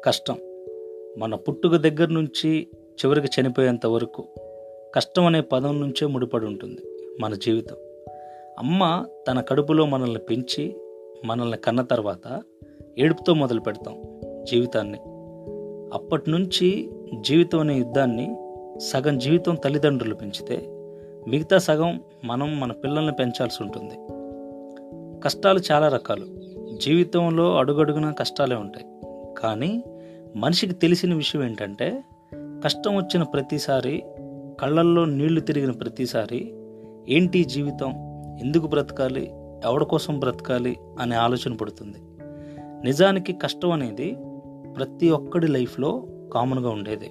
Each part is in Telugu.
కష్టం మన పుట్టుక దగ్గర నుంచి చివరికి చనిపోయేంత వరకు కష్టం అనే పదం నుంచే ముడిపడి ఉంటుంది మన జీవితం. అమ్మ తన కడుపులో మనల్ని పెంచి మనల్ని కన్న తర్వాత ఏడుపుతో మొదలు పెడతాం జీవితాన్ని. అప్పటి నుంచి జీవితం అనే యుద్ధాన్ని సగం జీవితం తల్లిదండ్రులు పెంచితే మిగతా సగం మనం మన పిల్లల్ని పెంచాల్సి ఉంటుంది. కష్టాలు చాలా రకాలు. జీవితంలో అడుగడుగునా కష్టాలే ఉంటాయి. కానీ మనిషికి తెలిసిన విషయం ఏంటంటే, కష్టం వచ్చిన ప్రతిసారి, కళ్ళల్లో నీళ్లు తిరిగిన ప్రతిసారి ఏంటి జీవితం, ఎందుకు బ్రతకాలి, ఎవడి కోసం బ్రతకాలి అనే ఆలోచన పడుతుంది. నిజానికి కష్టం అనేది ప్రతి ఒక్కడి లైఫ్లో కామన్గా ఉండేది.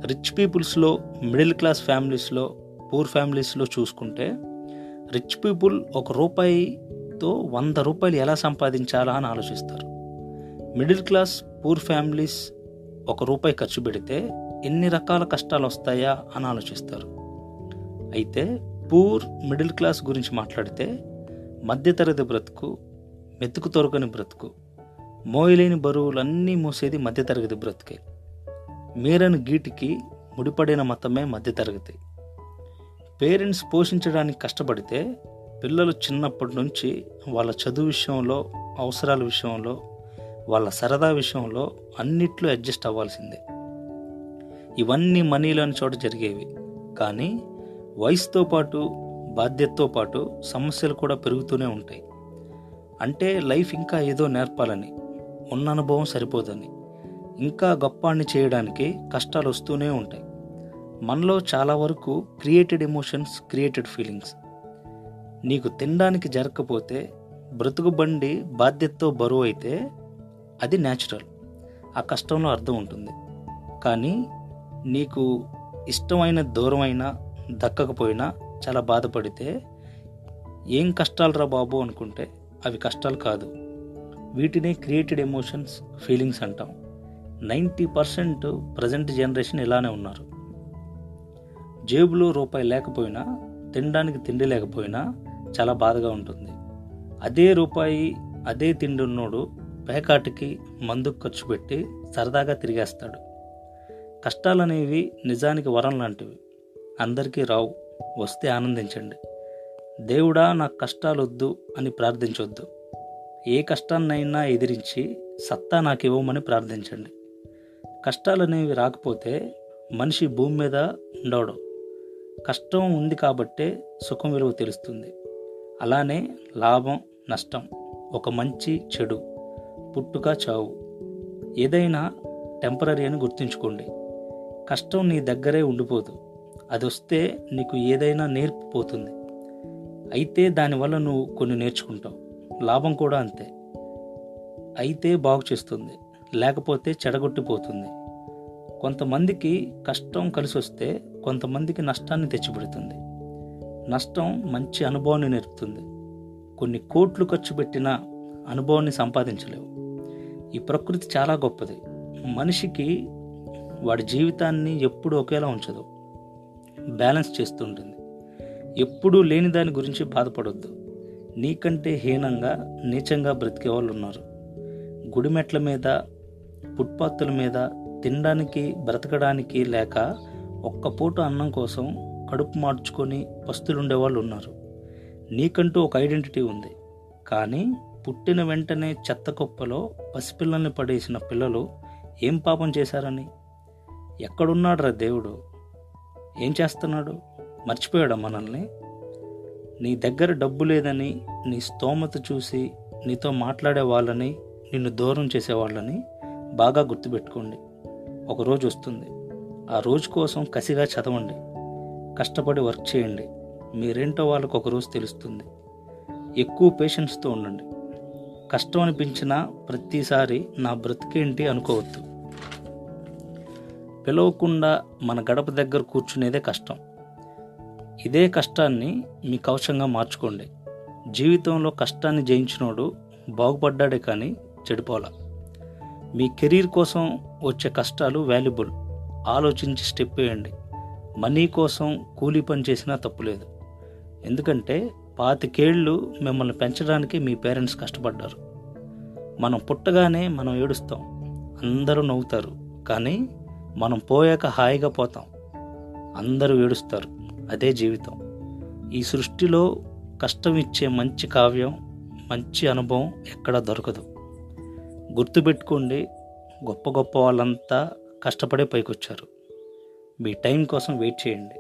రిచ్ పీపుల్స్లో, మిడిల్ క్లాస్ ఫ్యామిలీస్లో, పూర్ ఫ్యామిలీస్లో చూసుకుంటే, రిచ్ పీపుల్ ₹1తో 100 రూపాయలు ఎలా సంపాదించాలా అని ఆలోచిస్తారు. మిడిల్ క్లాస్ పూర్ ఫ్యామిలీస్ ₹1 ఖర్చు పెడితే ఎన్ని రకాల కష్టాలు వస్తాయా అని ఆలోచిస్తారు. అయితే పూర్ మిడిల్ క్లాస్ గురించి మాట్లాడితే మధ్యతరగతి బ్రతుకు, మెతుకు తొరకని బ్రతుకు, మోయలేని బరువులన్నీ మోసేది మధ్యతరగతి బ్రతుకే. మీరని గీటికి ముడిపడిన మతమే మధ్యతరగతి. పేరెంట్స్ పోషించడానికి కష్టపడితే పిల్లలు చిన్నప్పటి నుంచి వాళ్ళ చదువు విషయంలో, అవసరాల విషయంలో, వాళ్ళ సరదా విషయంలో అన్నిట్లో అడ్జస్ట్ అవ్వాల్సిందే. ఇవన్నీ మనీలోని చోట జరిగేవి. కానీ వయసుతో పాటు, బాధ్యతతో పాటు సమస్యలు కూడా పెరుగుతూనే ఉంటాయి. అంటే లైఫ్ ఇంకా ఏదో నేర్పాలని, ఉన్న అనుభవం సరిపోదని, ఇంకా గొప్పాన్ని చేయడానికి కష్టాలు వస్తూనే ఉంటాయి. మనలో చాలా వరకు క్రియేటెడ్ ఎమోషన్స్, క్రియేటెడ్ ఫీలింగ్స్. నీకు తినడానికి జరగకపోతే, బ్రతుకు బండి బాధ్యతతో బరువు అయితే అది న్యాచురల్, ఆ కష్టంలో అర్థం ఉంటుంది. కానీ నీకు ఇష్టమైన దూరమైనా, దక్కకపోయినా చాలా బాధపడితే ఏం కష్టాలు రా బాబు అనుకుంటే అవి కష్టాలు కాదు. వీటినే క్రియేటెడ్ ఎమోషన్స్, ఫీలింగ్స్ అంటాం. 90% ప్రజెంట్ జనరేషన్ ఇలానే ఉన్నారు. జేబులో రూపాయి లేకపోయినా, తినడానికి తిండి లేకపోయినా చాలా బాధగా ఉంటుంది. అదే రూపాయి, అదే తిండి ఉన్నోడు పేకాటికి, మందుకు ఖర్చు పెట్టి సరదాగా తిరిగేస్తాడు. కష్టాలనేవి నిజానికి వరం లాంటివి. అందరికీ రావు. వస్తే ఆనందించండి. దేవుడా నాకు కష్టాలు వద్దు అని ప్రార్థించొద్దు. ఏ కష్టాన్నైనా ఎదిరించి సత్తా నాకు ఇవ్వమని ప్రార్థించండి. కష్టాలనేవి రాకపోతే మనిషి భూమి మీద ఉండడు. కష్టం ఉంది కాబట్టే సుఖం విలువ తెలుస్తుంది. అలానే లాభం, నష్టం, ఒక మంచి చెడు, పుట్టుక, చావు, ఏదైనా టెంపరరీ అని గుర్తుంచుకోండి. కష్టం నీ దగ్గరే ఉండిపోదు. అది వస్తే నీకు ఏదైనా నేర్పిపోతుంది. అయితే దానివల్ల నువ్వు కొన్ని నేర్చుకుంటావు. లాభం కూడా అంతే. అయితే బాగు చేస్తుంది, లేకపోతే చెడగొట్టిపోతుంది. కొంతమందికి కష్టం కలిసి వస్తే కొంతమందికి నష్టాన్ని తెచ్చిపెడుతుంది. నష్టం మంచి అనుభవాన్ని నేర్పుతుంది. కొన్ని కోట్లు ఖర్చు పెట్టిన అనుభవాన్ని సంపాదించలేవు. ఈ ప్రకృతి చాలా గొప్పది. మనిషికి వాడి జీవితాన్ని ఎప్పుడూ ఒకేలా ఉంచదు, బ్యాలెన్స్ చేస్తుంటుంది. ఎప్పుడూ లేని దాని గురించి బాధపడొద్దు. నీకంటే హీనంగా, నీచంగా బ్రతికే వాళ్ళు ఉన్నారు. గుడిమెట్ల మీద, ఫుట్పాత్ల మీద తినడానికి, బ్రతకడానికి లేక ఒక్క పూట అన్నం కోసం కడుపు మార్చుకొని పస్తులుండేవాళ్ళు ఉన్నారు. నీకంటూ ఒక ఐడెంటిటీ ఉంది. కానీ పుట్టిన వెంటనే చెత్త కుప్పలో పసిపిల్లల్ని పడేసిన పిల్లలు ఏం పాపం చేశారని? ఎక్కడున్నాడు రా దేవుడు? ఏం చేస్తున్నాడు? మర్చిపోయాడా మనల్ని? నీ దగ్గర డబ్బు లేదని, నీ స్తోమత చూసి నీతో మాట్లాడే వాళ్ళని, నిన్ను దూరం చేసేవాళ్ళని బాగా గుర్తుపెట్టుకోండి. ఒకరోజు వస్తుంది. ఆ రోజు కోసం కసిగా చదవండి, కష్టపడి వర్క్ చేయండి. మీరేంటో వాళ్ళకు ఒకరోజు తెలుస్తుంది. ఎక్కువ పేషెన్స్తో ఉండండి. కష్టం అనిపించిన ప్రతిసారి నా బ్రతికేంటి అనుకోవద్దు. పిలవకుండా మన గడప దగ్గర కూర్చునేదే కష్టం. ఇదే కష్టాన్ని మీ కవచంగా మార్చుకోండి. జీవితంలో కష్టాన్ని జయించినోడు బాగుపడ్డాడే కానీ చెడిపోలా. మీ కెరీర్ కోసం వచ్చే కష్టాలు వాల్యుబుల్. ఆలోచించి స్టెప్ వేయండి. మనీ కోసం కూలీ పని చేసినా తప్పులేదు. ఎందుకంటే 25 ఏళ్ళు మిమ్మల్ని పెంచడానికి మీ పేరెంట్స్ కష్టపడ్డారు. మనం పుట్టగానే మనం ఏడుస్తాం. అందరూ నవ్వుతారు, కానీ మనం పోయాక హాయిగా పోతాం. అందరూ ఏడుస్తారు. అదే జీవితం. ఈ సృష్టిలో కష్టం ఇచ్చే మంచి కావ్యం, మంచి అనుభవం ఎక్కడా దొరకదు. గుర్తుపెట్టుకోండి, గొప్ప గొప్ప వాళ్ళంతా కష్టపడే పైకొచ్చారు. మీ టైం కోసం వెయిట్ చేయండి.